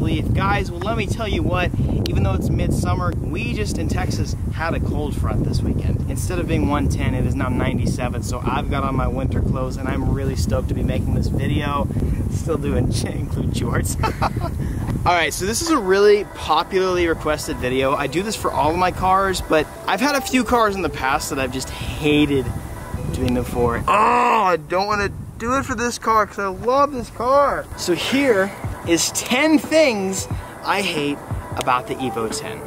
sleeve. Guys, well, let me tell you what, even though it's midsummer, we just in Texas had a cold front this weekend. Instead of being 110, it is now 97, so I've got on my winter clothes and I'm really stoked to be making this video. Still doing include shorts. Alright, so this is a really popularly requested video. I do this for all of my cars, but I've had a few cars in the past that I've just hated doing them for. Oh, I don't want to do it for this car because I love this car. So here is 10 things I hate about the Evo 10.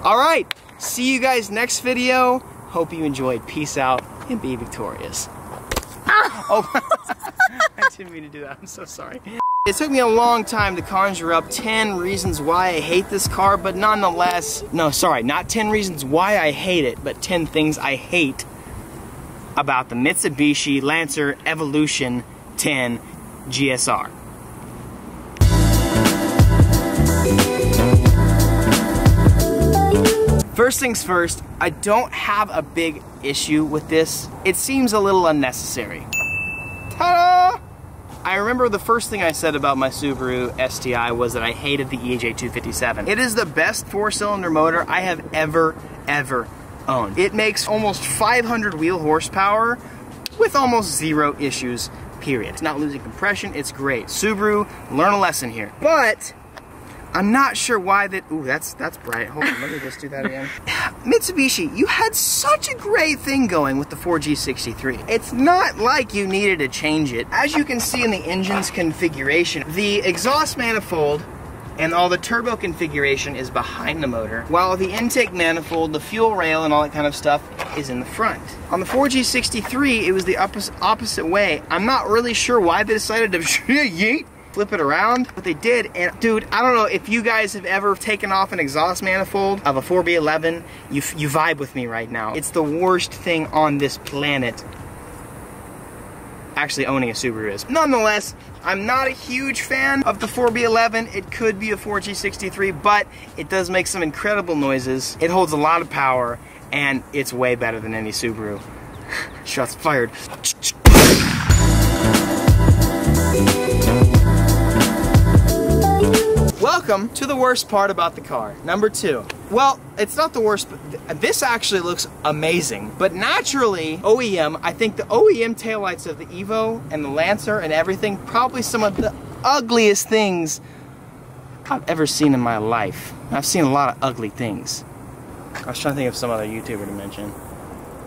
Alright, see you guys next video. Hope you enjoyed. Peace out and be victorious. Oh, I didn't mean to do that. I'm so sorry. It took me a long time to conjure up 10 reasons why I hate this car, but nonetheless, no, sorry, not 10 reasons why I hate it, but 10 things I hate about the Mitsubishi Lancer Evolution 10 GSR. First things first, I don't have a big issue with this. It seems a little unnecessary. Ta-da! I remember the first thing I said about my Subaru STI was that I hated the EJ 257. It is the best 4-cylinder motor I have ever owned. It makes almost 500 wheel horsepower with almost 0 issues, period. It's not losing compression, it's great. Subaru, learn a lesson here. But I'm not sure why that, ooh, that's bright. Hold on, let me just do that again. Mitsubishi, you had such a great thing going with the 4G63. It's not like you needed to change it. As you can see in the engine's configuration, the exhaust manifold and all the turbo configuration is behind the motor, while the intake manifold, the fuel rail, and all that kind of stuff is in the front. On the 4G63, it was the opposite way. I'm not really sure why they decided to yeet, flip it around, but they did. And dude, I don't know if you guys have ever taken off an exhaust manifold of a 4B11, you vibe with me right now. It's the worst thing on this planet. Actually, owning a Subaru is. Nonetheless, I'm not a huge fan of the 4B11. It could be a 4G63, but it does make some incredible noises. It holds a lot of power, and it's way better than any Subaru. Shots fired. Welcome to the worst part about the car. Number 2. Well, it's not the worst, but this actually looks amazing. But naturally, OEM, I think the OEM taillights of the Evo and the Lancer and everything, probably some of the ugliest things I've ever seen in my life. I've seen a lot of ugly things. I was trying to think of some other YouTuber to mention.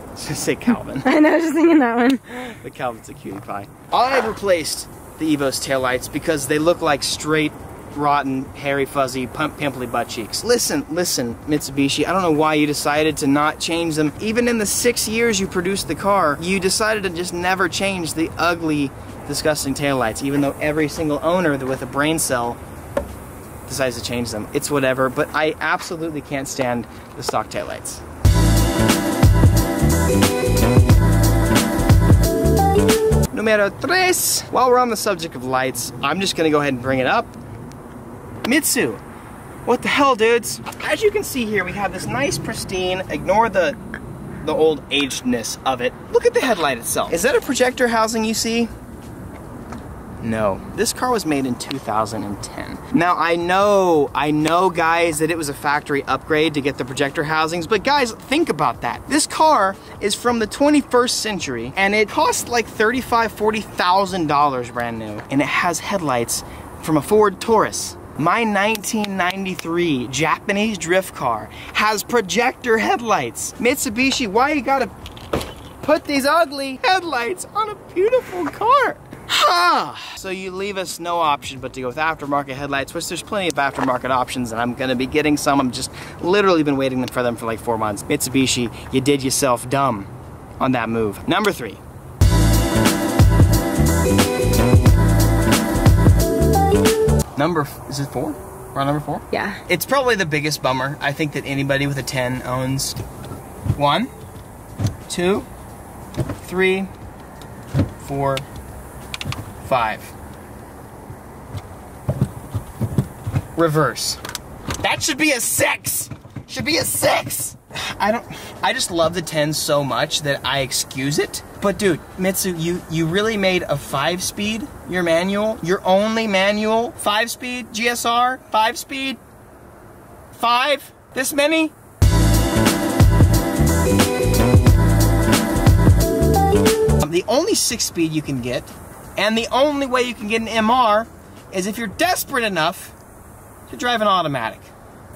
Let's just say Calvin. I know, I was just thinking that one. But Calvin's a cutie pie. I replaced the Evo's taillights because they look like straight, rotten, hairy, fuzzy, pimply butt cheeks. Listen, Mitsubishi, I don't know why you decided to not change them. Even in the 6 years you produced the car, you decided to just never change the ugly, disgusting taillights, even though every single owner with a brain cell decides to change them. It's whatever, but I absolutely can't stand the stock taillights. Numero 3. While we're on the subject of lights, I'm just gonna go ahead and bring it up. Mitsu, what the hell, dudes? As you can see here, we have this nice pristine, ignore the old agedness of it. Look at the headlight itself. Is that a projector housing you see? No. This car was made in 2010. Now, I know, guys, that it was a factory upgrade to get the projector housings, but guys, think about that. This car is from the 21st century, and it cost like $35,000, $40,000 brand new, and it has headlights from a Ford Taurus. My 1993 Japanese drift car has projector headlights. Mitsubishi, why you gotta put these ugly headlights on a beautiful car? Ha! So you leave us no option but to go with aftermarket headlights, which there's plenty of aftermarket options, and I'm gonna be getting some. I'm just literally been waiting for them for like 4 months. Mitsubishi, you did yourself dumb on that move. Number 3. Is it 4? We're on number 4? Yeah. It's probably the biggest bummer I think that anybody with a 10 owns. 1, 2, 3, 4, 5. Reverse. That should be a 6! Should be a 6! I just love the 10 so much that I excuse it. But dude, Mitsu, you really made a 5-speed your manual, your only manual 5-speed GSR, 5-speed, 5, this many? The only 6-speed you can get, and the only way you can get an MR is if you're desperate enough to drive an automatic.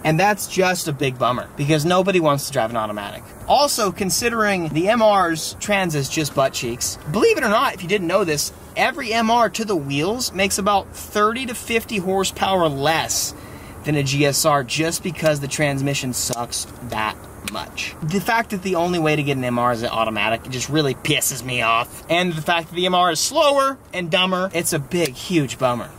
And that's just a big bummer, because nobody wants to drive an automatic. Also, considering the MR's trans is just butt cheeks, believe it or not, if you didn't know this, every MR to the wheels makes about 30 to 50 horsepower less than a GSR, just because the transmission sucks that much. The fact that the only way to get an MR is an automatic just really pisses me off. And the fact that the MR is slower and dumber, it's a big, huge bummer.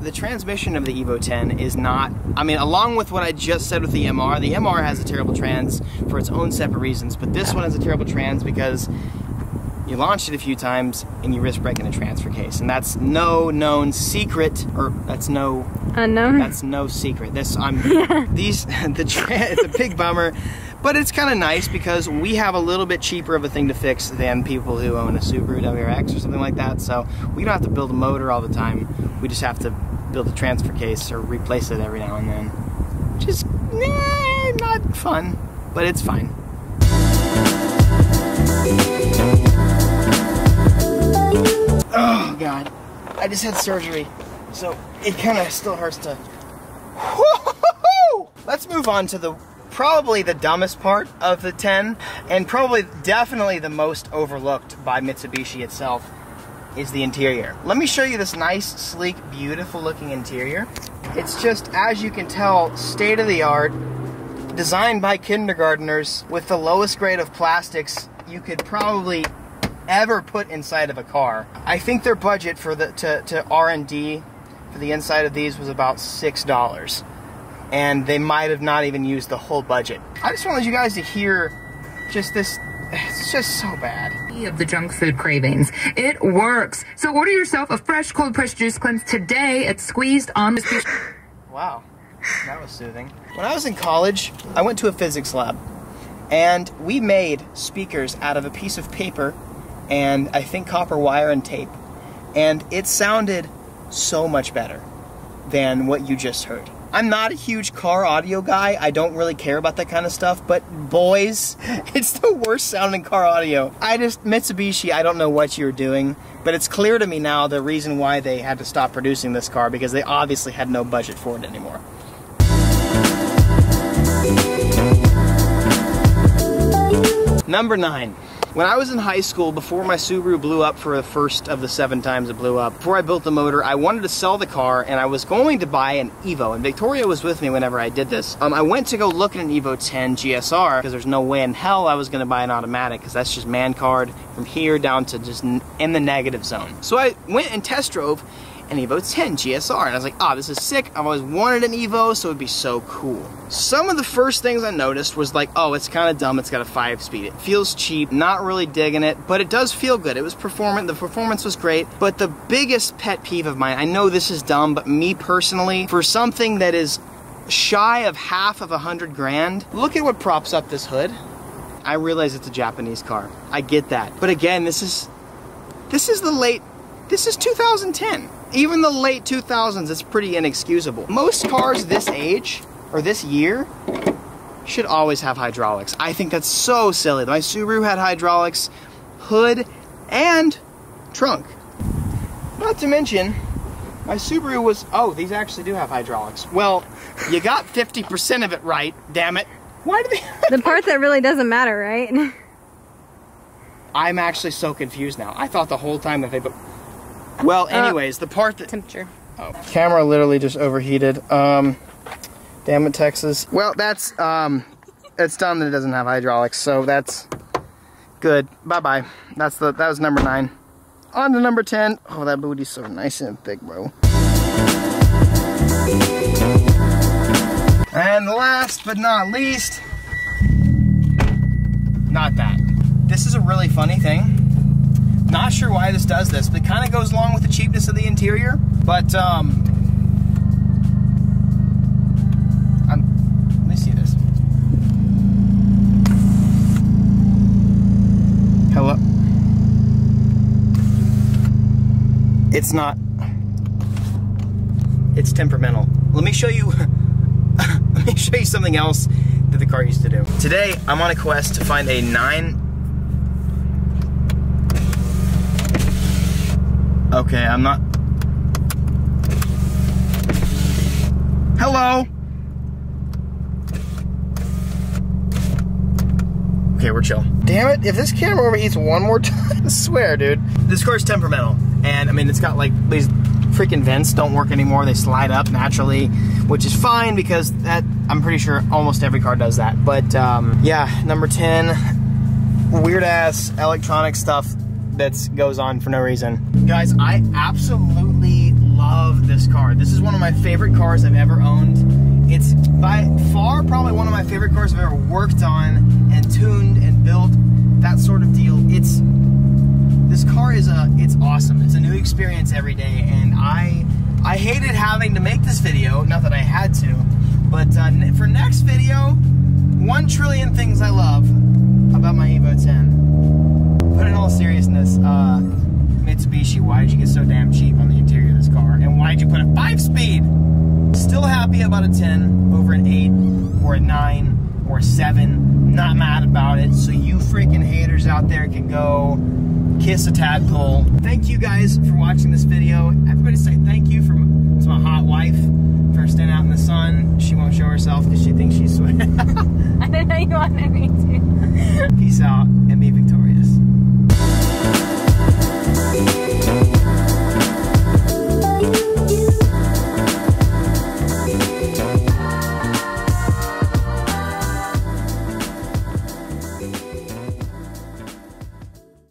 The transmission of the Evo 10 is not, I mean, along with what I just said with the MR has a terrible trans for its own separate reasons, but this one has a terrible trans because you launched it a few times and you risk breaking a transfer case, and that's no known secret, or that's no unknown. That's no secret. This it's a big bummer, but it's kind of nice because we have a little bit cheaper of a thing to fix than people who own a Subaru WRX or something like that. So we don't have to build a motor all the time. We just have to build a transfer case or replace it every now and then, which is not fun, but it's fine. Oh God, I just had surgery, so it kind of still hurts to... Let's move on to probably the dumbest part of the 10, and definitely the most overlooked by Mitsubishi itself, is the interior. Let me show you this nice, sleek, beautiful looking interior. It's just, as you can tell, state-of-the-art, designed by kindergartners with the lowest grade of plastics you could probably ever put inside of a car. I think their budget for to R&D for the inside of these was about $6, and they might have not even used the whole budget. I just wanted you guys to hear just this. It's just so bad. Of the junk food cravings. It works. So order yourself a fresh cold pressed juice cleanse today at Squeezed on the Wow, that was soothing. When I was in college, I went to a physics lab, and we made speakers out of a piece of paper and I think copper wire and tape, and it sounded so much better than what you just heard. I'm not a huge car audio guy. I don't really care about that kind of stuff, but boys, it's the worst sounding car audio. Mitsubishi, I don't know what you're doing, but it's clear to me now the reason why they had to stop producing this car, because they obviously had no budget for it anymore. Number 9. When I was in high school, before my Subaru blew up for the first of the 7 times it blew up, before I built the motor, I wanted to sell the car, and I was going to buy an Evo, and Victoria was with me whenever I did this. I went to go look at an Evo 10 GSR, because there's no way in hell I was going to buy an automatic, because that's just man card from here down to just in the negative zone. So I went and test drove an Evo 10 GSR, and I was like, oh, this is sick. I've always wanted an Evo, so it'd be so cool. Some of the first things I noticed was like, oh, it's kind of dumb, it's got a 5-speed. It feels cheap, not really digging it, but it does feel good. It was performant, the performance was great, but the biggest pet peeve of mine, I know this is dumb, but me personally, for something that is shy of half of $100 grand, look at what props up this hood. I realize it's a Japanese car. I get that. But again, this is 2010. Even the late 2000s, it's pretty inexcusable. Most cars this age, or this year, should always have hydraulics. I think that's so silly. My Subaru had hydraulics, hood, and trunk. Not to mention, my Subaru was, oh, these actually do have hydraulics. Well, you got 50% of it right, damn it. Why do they have the part that really doesn't matter, right? I'm actually so confused now. I thought the whole time that they... Well, anyways, the part that... Temperature. Oh, camera literally just overheated. Damn it, Texas. Well, that's it's dumb that it doesn't have hydraulics, so that's good. Bye-bye. That was number 9. On to number 10. Oh, that booty's so nice and thick, bro. And last but not least, not that. This is a really funny thing. Not sure why this does this, but it kind of goes along with the cheapness of the interior. But it's not, it's temperamental. Let me show you, let me show you something else that the car used to do. Today, I'm on a quest to find a okay, I'm not, hello? Okay, we're chill. Damn it, if this camera overheats one more time, I swear, dude. This car's temperamental, and I mean, it's got like, these freaking vents don't work anymore. They slide up naturally, which is fine because that, I'm pretty sure almost every car does that. But yeah, number 10, weird ass electronic stuff that goes on for no reason. Guys, I absolutely love this car. This is one of my favorite cars I've ever owned. It's by far probably one of my favorite cars I've ever worked on and tuned and built, that sort of deal. This car is it's awesome. It's a new experience every day, and I hated having to make this video, not that I had to, but for next video, 1 trillion things I love about my Evo 10. But in all seriousness, Mitsubishi, why did you get so damn cheap on the interior of this car? And why did you put a 5-speed? Still happy about a 10 over an 8 or a 9 or a 7. Not mad about it. So you freaking haters out there can go kiss a tadpole. Thank you guys for watching this video. Everybody say thank you to my hot wife for standing out in the sun. She won't show herself because she thinks she's sweet. I didn't know you wanted me to.